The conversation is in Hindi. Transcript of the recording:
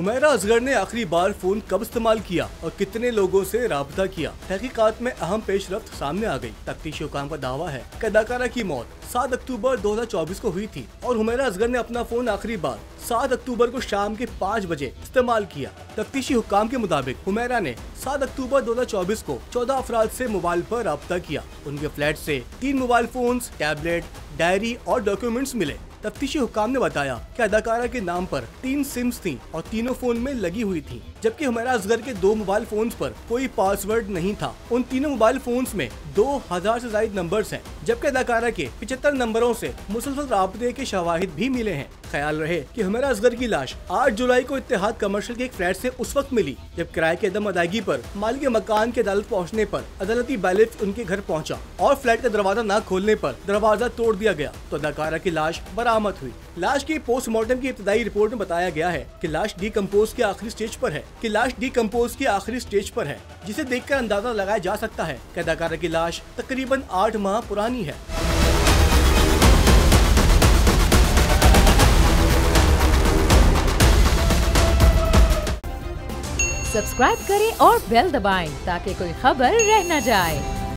हुमैरा असगर ने आखिरी बार फोन कब इस्तेमाल किया और कितने लोगों से राब्ता किया? तहकीकात में अहम पेशरफ्त सामने आ गई। तफ्तीशी हुकाम का दावा है कि अदाकारा की मौत 7 अक्टूबर 2024 को हुई थी और हुमैरा असगर ने अपना फोन आखिरी बार 7 अक्टूबर को शाम के 5 बजे इस्तेमाल किया। तफ्तीशी हुकाम के मुताबिक हुमैरा ने 7 अक्टूबर 2024 को 14 अफराद से मोबाइल पर राब्ता किया। उनके फ्लैट से 3 मोबाइल फोन्स, टैबलेट, डायरी और डॉक्यूमेंट्स मिले। तफ्तीशी हुकाम ने बताया कि अदाकारा के नाम पर 3 सिम्स थीं और तीनों फोन में लगी हुई थीं, जबकि हुमैरा असगर के 2 मोबाइल फोन्स पर कोई पासवर्ड नहीं था। उन तीनों मोबाइल फोन्स में 2000 से ज्यादा नंबर्स हैं, जबकि अदाकारा के 75 नंबरों से मुसलसल राब्ते के शवाहिद भी मिले हैं। ख्याल रहे कि हुमैरा असगर की लाश 8 जुलाई को इत्तेहाद कमर्शियल के एक फ्लैट से उस वक्त मिली जब किराए की अदम अदायगी पर मालिक मकान की अदालत पहुंचने पर अदालती बैलेट उनके घर पहुंचा और फ्लैट का दरवाजा न खोलने पर दरवाजा तोड़ दिया गया तो अदाकारा की लाश बरामद हुई। लाश की पोस्टमार्टम की इब्तदाई रिपोर्ट में बताया गया है कि लाश डिकम्पोज के आखिरी स्टेज पर है, जिसे देखकर अंदाजा लगाया जा सकता है कि अदाकारा की लाश तकरीबन 8 माह पुरानी है। सब्सक्राइब करें और बेल दबाएं ताकि कोई खबर रह न जाए।